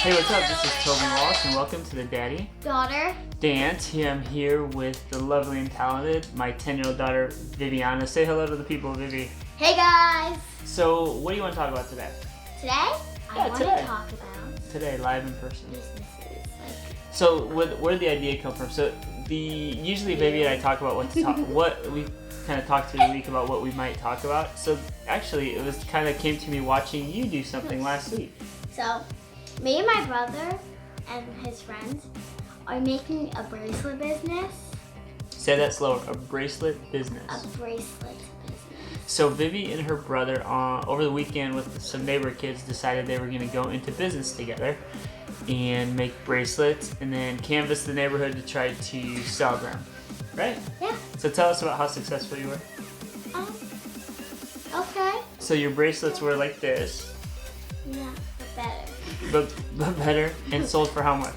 Hey, what's up? This is Toby Wallace, and welcome to the Daddy Daughter Dance. Here I'm here with the lovely and talented, my 10-year-old daughter, Viviana. Say hello to the people, Vivi. Hey guys! So, what do you want to talk about today? Today, I want to talk about Today, live in person. businesses. So, where did the idea come from? So, usually Vivi and I talk about what to talk, what we kind of talked through the week about what we might talk about. So, actually, it was kind of came to me watching you do something last week. So, me and my brother and his friends are making a bracelet business. Say that slower. A bracelet business. A bracelet business. So Vivi and her brother over the weekend with some neighbor kids decided they were going to go into business together and make bracelets and then canvass the neighborhood to try to sell them, right? Yeah. So tell us about how successful you were. Okay. So your bracelets were like this. Yeah, but better. But better, and sold for how much?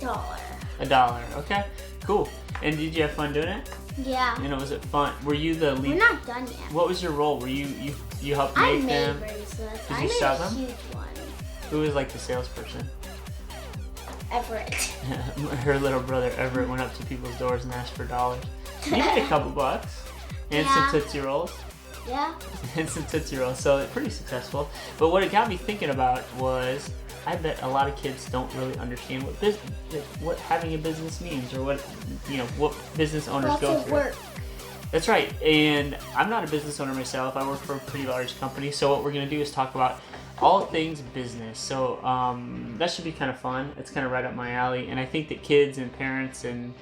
$1. Okay, cool. And did you have fun doing it? Yeah. And was it fun? Were you the lead? We're not done yet. What was your role? Were you helped I make made them? bracelets. Did I you made sell a them? huge one. Who was like the salesperson? Everett. Her little brother Everett went up to people's doors and asked for dollars. You made a couple bucks and Yeah. some Tootsie Rolls. Yeah. And some Tootsie Rolls, so pretty successful. But what it got me thinking about was, I bet a lot of kids don't really understand what having a business means, or what business owners Lots go of through. work. That's right, and I'm not a business owner myself. I work for a pretty large company, so what we're going to do is talk about all things business. So that should be kind of fun. It's kind of right up my alley, and I think that kids and parents and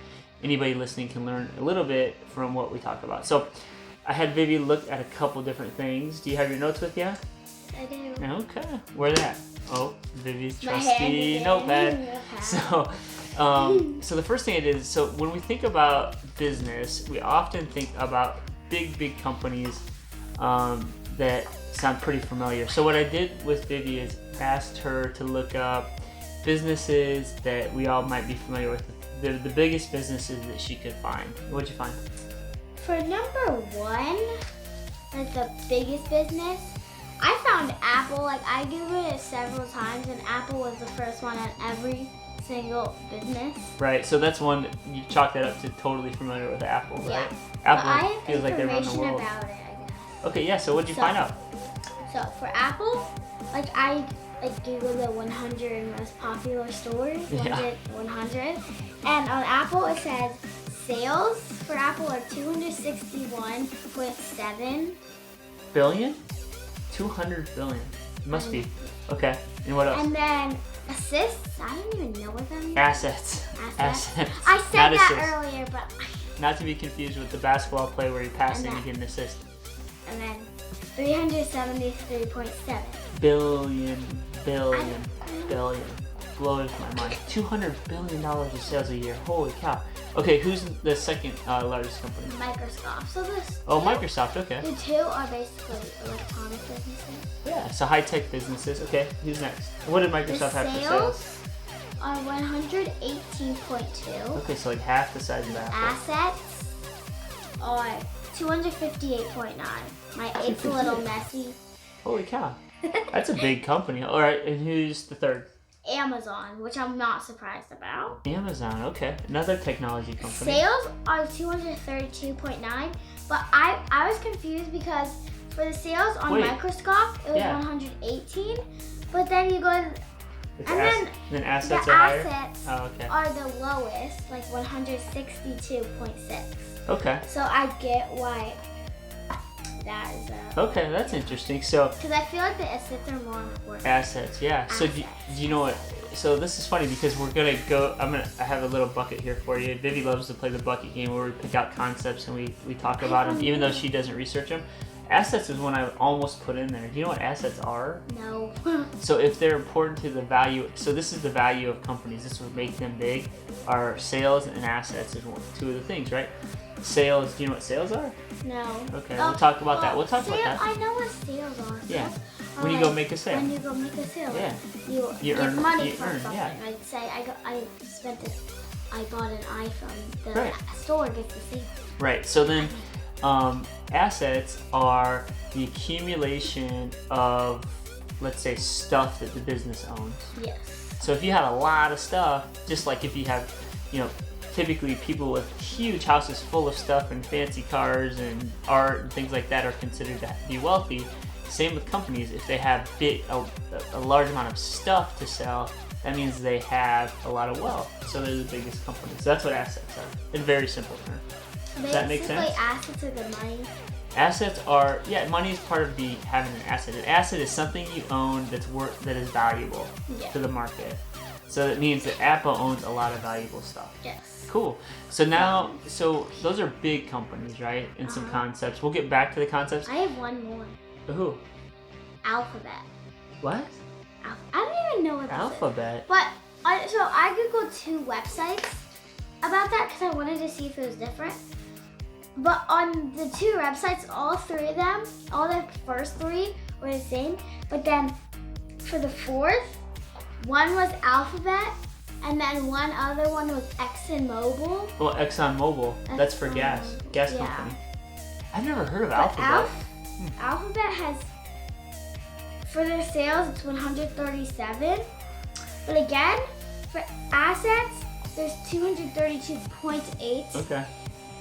anybody listening can learn a little bit from what we talk about. So I had Vivi look at a couple different things. Do you have your notes with you? I do. Okay, where they at? Oh, Vivi's My trusty hand notepad. in the So, so the first thing I did is, so when we think about business, we often think about big companies that sound pretty familiar. So what I did with Vivi is asked her to look up businesses that we all might be familiar with, the biggest businesses that she could find. What'd you find? For number one, like the biggest business, I found Apple. Like I Googled it several times, and Apple was the first one on every single business. Right, so that's one that you chalk that up to totally familiar with Apple, right? Yeah. Apple But I have feels like they run the information world. about it, I guess. Okay, yeah. So what did you So- find out? So for Apple, like I Googled the 100 most popular stores, Yeah. 100, and on Apple it says sales for Apple are 261.7. Billion? 200 billion. Must be. Okay. And what else? And then assists, I don't even know what that means. Assets. Assets. I said Not that assists. earlier, but Not to be confused with the basketball play where you pass And and you that. get an assist. and then 373.7. Billion. Blows my mind. $200 billion of sales a year. Holy cow. Okay, who's the second largest company? Microsoft. So this Oh, Microsoft. Okay. the two are basically electronic businesses. Yeah, so high-tech businesses. Okay, who's next? What did Microsoft have for sales? Are 118.2. Okay, so like half the size of Apple. Assets are 258.9. It's a little messy. Holy cow. That's a big company. All right, and who's the third? Amazon, which I'm not surprised about. Amazon. Okay, another technology company. Sales are 232.9, but I was confused because for the sales on Wait. Microsoft it was Yeah. 118, but then you go to It's and then assets the are higher. assets Oh, okay. are the lowest, like 162.6. Okay. So I get why that is Okay, that's interesting. So because I feel like the assets are more important. assets, yeah. So do you know what? So this is funny because we're gonna go. I have a little bucket here for you. Vivi loves to play the bucket game where we pick out concepts and we talk about them, even though she doesn't research them. Assets is one I almost put in there. Do you know what assets are? No. So if they're important to the value, so this is the value of companies. This would make them big. Our sales and assets is two of the things, right? Sales. Do you know what sales are? No. Okay, we'll talk about that. We'll talk about that. I know what sales are. Yeah. Sales are When you go like make a sale. When you go make a sale. Yeah. You You give earn- money you for earn, something. yeah. I'd say I spent it. I bought an iPhone. The Right. store gets the sale. Right. So then, assets are the accumulation of let's say, stuff that the business owns. Yes. So if you had a lot of stuff, just like if you have, typically people with huge houses full of stuff and fancy cars and art and things like that are considered to be wealthy. Same with companies. If they have a large amount of stuff to sell, that means they have a lot of wealth. So they're the biggest companies. So that's what assets are, in very simple terms. Does that make sense? Assets are the money. Assets are, money is part of having an asset. An asset is something you own that is valuable to the market. So that means that Apple owns a lot of valuable stuff. Yes. Cool. So those are big companies, right? And some concepts. We'll get back to the concepts. I have one more. Who? Alphabet. What? I don't even know what this Alphabet. is. But so I googled 2 websites about that because I wanted to see if it was different. But on the 2 websites, all 3 of them, all the first 3 were the same. But then for the 4th, one was Alphabet, and then one other one was ExxonMobil. Well, ExxonMobil. That's for gas company. I've never heard of Alphabet. Alphabet has, for their sales, it's 137. But again, for assets, there's 232.8. Okay.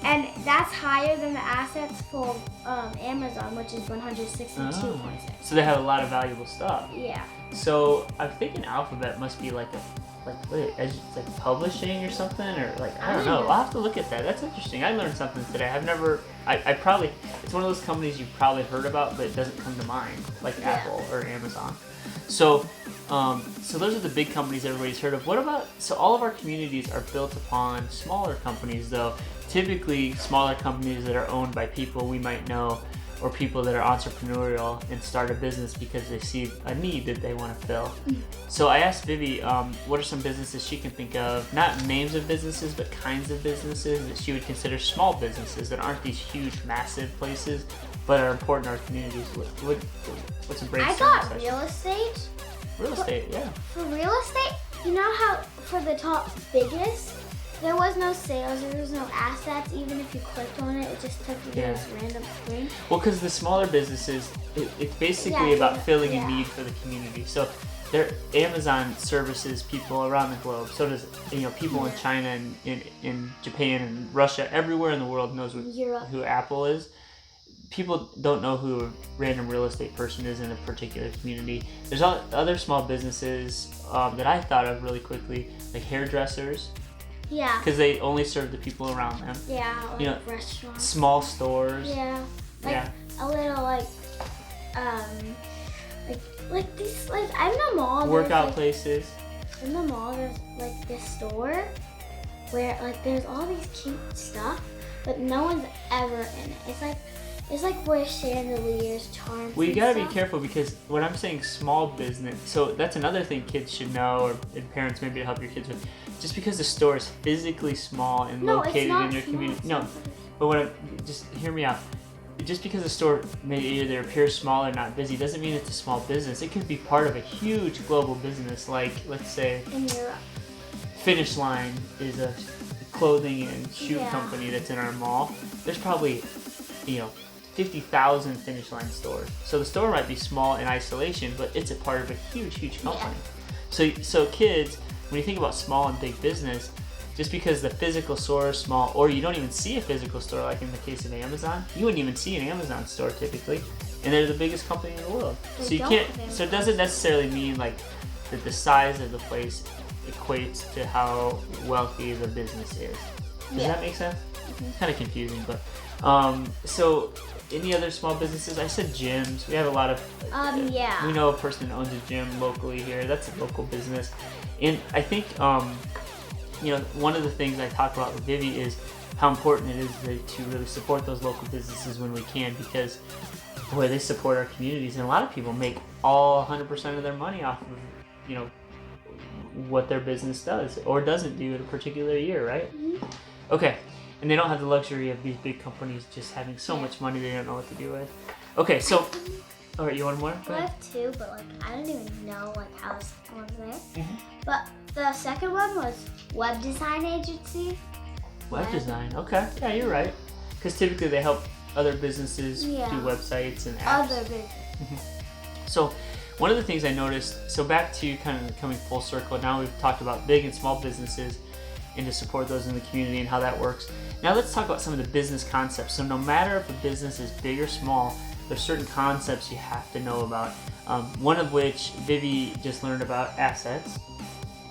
And that's higher than the assets for Amazon, which is 162.6. So they have a lot of valuable stuff. Yeah. So I'm thinking Alphabet must be like publishing or something, or I don't know. I'll have to look at that. That's interesting. I learned something today. I probably, it's one of those companies you've probably heard about, but it doesn't come to mind, like Apple or Amazon. So those are the big companies everybody's heard of. What about, so all of our communities are built upon smaller companies, though. Typically smaller companies that are owned by people we might know, or people that are entrepreneurial and start a business because they see a need that they want to fill. So I asked Vivi, what are some businesses she can think of, not names of businesses, but kinds of businesses that she would consider small businesses that aren't these huge, massive places, but are important in our communities. What's a brainstorming I got session? real estate. Real estate, yeah. For real estate, you know how for the top biggest, there was no sales, there was no assets. Even if you clicked on it, it just took you to this random screen. Well, because the smaller businesses, it's basically about filling a need for the community. So Amazon services people around the globe. So does people in China and in Japan and Russia. Everywhere in the world knows who Apple is. People don't know who a random real estate person is in a particular community. There's other small businesses that I thought of really quickly, like hairdressers. Yeah. Because they only serve the people around them. Yeah, restaurants. Small stores. Yeah. A little like these, I'm in the mall. Workout places. In the mall, there's this store where there's all these cute stuff, but no one's ever in it. It's like where chandeliers, charms. Well, you gotta be careful, because when I'm saying small business, so that's another thing kids should know, and parents maybe to help your kids with. Just because the store is physically small and located in your community, just hear me out. Just because the store may either appear small or not busy doesn't mean it's a small business. It could be part of a huge global business, like let's say in Europe. Finish Line is a clothing and shoe company that's in our mall. There's probably 50,000 Finish Line stores. So the store might be small in isolation, but it's a part of a huge company. So kids, when you think about small and big business, just because the physical store is small, or you don't even see a physical store, like in the case of Amazon, you wouldn't even see an Amazon store typically, and they're the biggest company in the world. So you can't. So it doesn't necessarily mean that the size of the place equates to how wealthy the business is. Does that make sense? It's kind of confusing, but so any other small businesses? I said gyms. We have a lot of. We know a person that owns a gym locally here. That's a local business, and I think one of the things I talk about with Vivi is how important it is to really support those local businesses when we can, because boy, they support our communities, and a lot of people make all 100% of their money off of what their business does or doesn't do in a particular year, right? Mm-hmm. Okay. And they don't have the luxury of these big companies just having so much money they don't know what to do with. Okay, so, all right, you want more? I have 2, but I don't even know how the second one's there. Mm-hmm. But the second one was web design agency. Web design, okay. Yeah, you're right. Because typically they help other businesses do websites and apps. Other businesses. Mm-hmm. So one of the things I noticed, so back to kind of coming full circle, now we've talked about big and small businesses and to support those in the community and how that works. Now let's talk about some of the business concepts. So no matter if a business is big or small, there's certain concepts you have to know about. One of which Vivi just learned about: assets.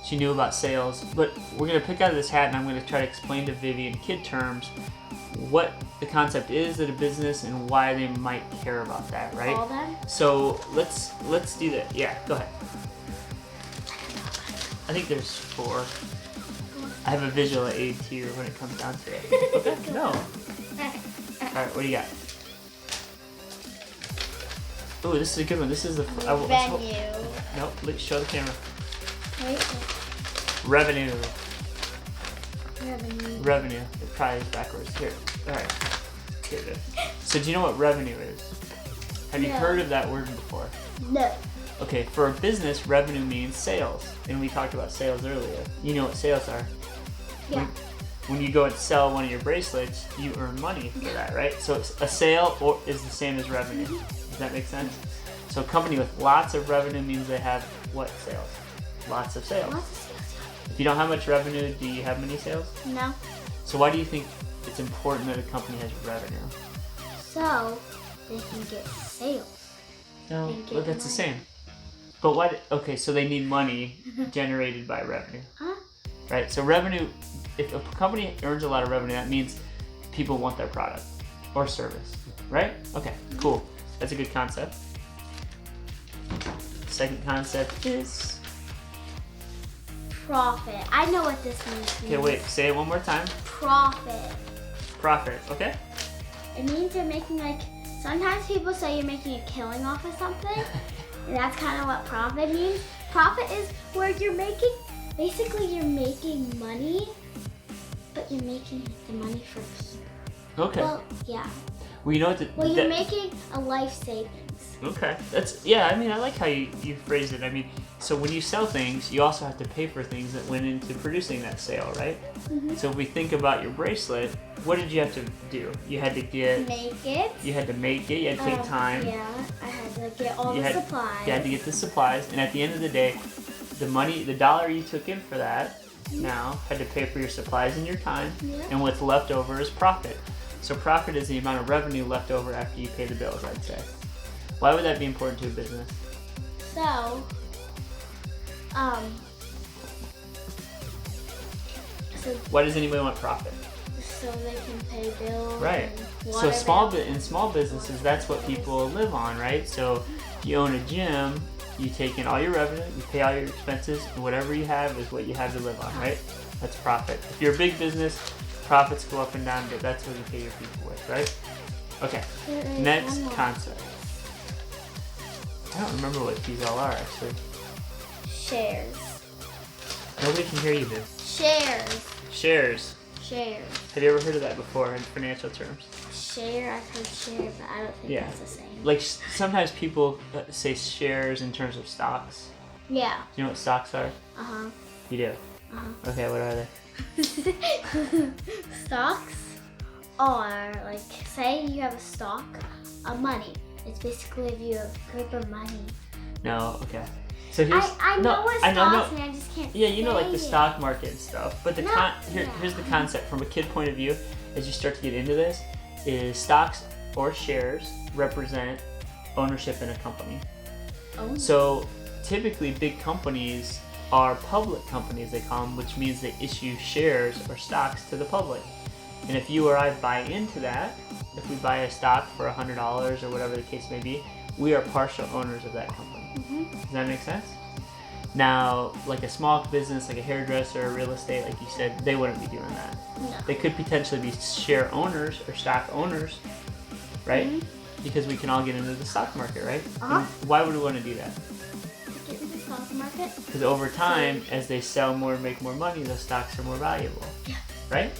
She knew about sales, but we're going to pick out of this hat and I'm going to try to explain to Vivi in kid terms what the concept is at a business and why they might care about that, right? All them? So let's do that. Yeah, go ahead. I think there's 4. I have a visual aid to you when it comes down to it. Okay? No. Alright, what do you got? Oh, this is a good one. This is the Venue. Nope, show the camera. Wait. Revenue. Revenue. Revenue. It probably is backwards. Here. Alright. Here it is. So do you know what revenue is? Have you No. heard of that word before? No. Okay, for a business, revenue means sales. And we talked about sales earlier. You know what sales are. Yeah. When you go and sell one of your bracelets, you earn money for that, right? So a sale is the same as revenue. Does that make sense? So a company with lots of revenue means they have what sales? Lots of sales. Lots of sales. If you don't have much revenue, do you have many sales? No. So why do you think it's important that a company has revenue? So they can get sales. No, They get well, that's the money. same. But why? Okay, so they need money generated by revenue, Huh? right? So revenue, if a company earns a lot of revenue, that means people want their product or service, right? Okay, cool. That's a good concept. Second concept is, Profit. I know what this means. okay, wait, say it one more time. Profit. Profit, okay? It means you're making sometimes people say you're making a killing off of something. And that's kind of what profit means. Profit is where you're making money, but you're making the money for people. Okay. Well, yeah. Well, you know what? Well, you're making a life savings. Okay, that's, yeah, I mean, I like how you phrase it. I mean, so when you sell things, you also have to pay for things that went into producing that sale, right? Mm-hmm. So if we think about your bracelet, what did you have to do? You had to Make it. you had to make it, you had to take time, Yeah, I had to get all You the had- supplies. you had to get the supplies, and at the end of the day, the dollar you took in for that now had to pay for your supplies and your time, Yeah. and what's left over is profit. So profit is the amount of revenue left over after you pay the bills, I'd say. Why would that be important to a business? So, Why does anybody want profit? so they can pay bills. Right. And So water in small businesses, that's what people live on, right? So if you own a gym, you take in all your revenue, you pay all your expenses, and whatever you have is what you have to live on, right? That's profit. If you're a big business, profits go up and down, but that's what you pay your people with, right? Okay. There is Next one more. concept. I don't remember what these all are, actually. Shares. Nobody can hear you, Viv. Shares. Shares. Shares. Have you ever heard of that before in financial terms? Share. I've heard share, but I don't think Yeah. that's the same. Like sometimes people say shares in terms of stocks. Yeah. Do you know what stocks are? Uh huh. You do? Uh-huh. Okay, what are they? Stocks are like, say you have a stock of money. It's basically if you have a group of money. No, okay. So here's I know no, what I know, stocks no. mean, I just can't Yeah, you know, like say the it. stock market and stuff. But No, here's the yeah. concept from a kid point of view. As you start to get into this, is stocks or shares represent ownership in a company. Oh. So typically, big companies are public companies, they call them, which means they issue shares or stocks to the public. And if you or I buy into that, if we buy a stock for $100 or whatever the case may be, we are partial owners of that company. Does that make sense? Now, like a small business, like a hairdresser or real estate, like you said, they wouldn't be doing that. No. They could potentially be share owners or stock owners, right? Because we can all get into the stock market, right? Uh-huh. And why would we want to do that? Get in the stock market. Because over time, as they sell more and make more money, those stocks are more valuable. Yeah. Right?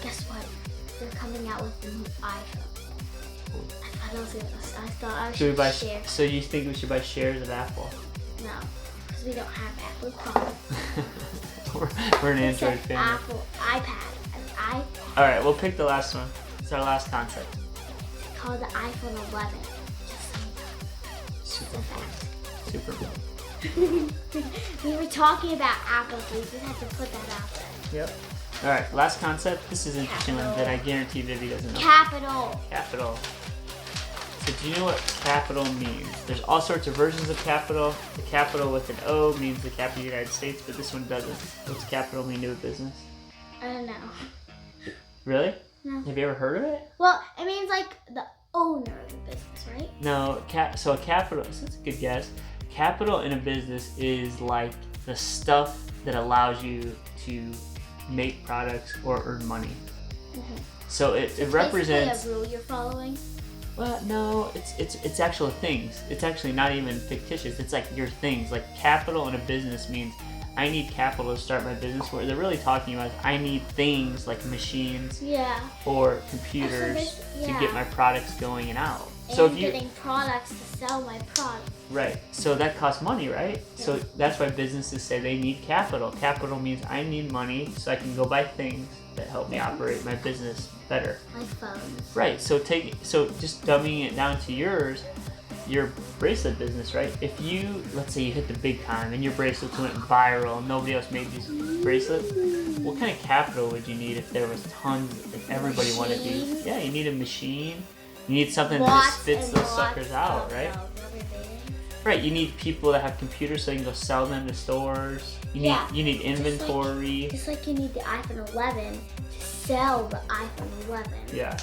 Guess what? They're coming out with the new iPhone. I thought I Should we buy? share. So you think we should buy shares of Apple? No, because we don't have Apple products. We're an It's Android an family. Apple iPad. An iPad All right, we'll pick the last one. It's our last concept. called the iPhone 11. Just so you know. Super fun. super milk. We were talking about apples, so we just have to put that out there. Yep. All right, last concept. This is an interesting one Capital. that I guarantee Vivi doesn't know. Capital. Capital. So do you know what capital means? There's all sorts of versions of capital. The capital with an O means the capital of the United States, but this one doesn't. What's capital mean to a business? I don't know. Really? No. Have you ever heard of it? Well, it means like the owner of the business, right? No. So a capital. That's a good guess. Capital in a business is like the stuff that allows you to make products or earn money. Mm-hmm. So it represents. Basically a rule you're following. Well, no, it's actual things. It's actually not even fictitious. It's like your things. Like capital in a business means I need capital to start my business. What they're really talking about is I need things like machines Yeah. or computers to yeah. get my products going and out. And So if you getting products to sell my product. right, so that costs money, right? So that's why businesses say they need capital. Capital means I need money so I can go buy things that help me operate my business better. Like phones. Right. So just dumbing it down to your bracelet business, right? If let's say you hit the big time and your bracelets went viral and nobody else made these bracelets, what kind of capital would you need if there was tons, if everybody wanted these? Machine. Yeah, you need a machine. You need something that Lots just spits and those lots suckers out, of right? rubber bands. Right. You need people that have computers so you can go sell them to stores. You need inventory. Just like you need the iPhone 11 to sell the iPhone 11. Yeah.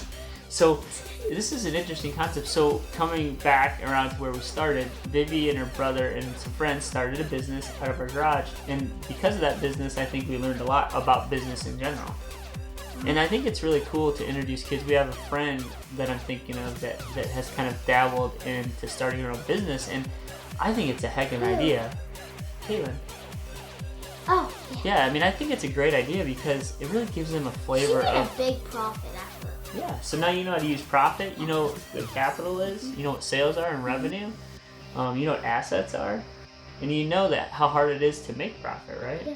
So this is an interesting concept. So coming back around to where we started, Vivi and her brother and some friends started a business out of our garage. And because of that business, I think we learned a lot about business in general. And I think it's really cool to introduce kids. We have a friend that I'm thinking of that has kind of dabbled into starting her own business. And I think it's a heck of an idea. Caitlin. Oh, yeah. Yeah, I mean, I think it's a great idea because it really gives them a She flavor made of... a big profit after. Yeah, so now you know how to use profit. You know what capital is. You know what sales are and revenue. You know what assets are. And you know that how hard it is to make profit, right? Yeah.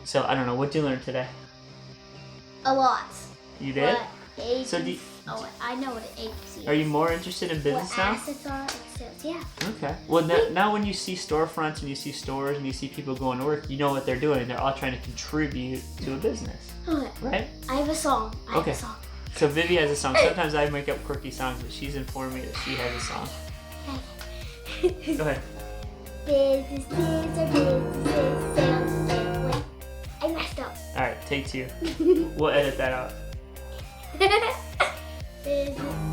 So, I don't know. What did you learn today? A lot. You did? What agency, So do I know what an agency is. Are you more interested in business what now? assets are and sales. Yeah. Okay. Well, now when you see storefronts and you see stores and you see people going to work, you know what they're doing. They're all trying to contribute to a business, Okay. right? I have a song. I Okay. have a song. So Vivi has a song. Sometimes I make up quirky songs, but she's informed me that she has a song. Go ahead. Businesses are businesses, sales, sales. Wait, I messed up. All right, take two. We'll edit that out. Businesses are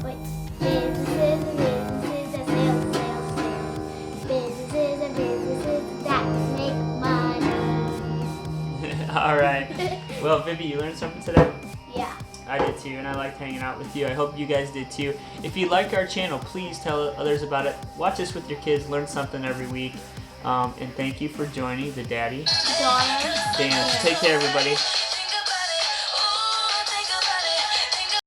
businesses that sales, sales, sales. Businesses are businesses that make money. All right. Well, Vivi, you learned something today? Yeah. I did too, and I liked hanging out with you. I hope you guys did too. If you like our channel, please tell others about it. Watch us with your kids, learn something every week. And thank you for joining the Daddy Daughter. Dance. Take care, everybody.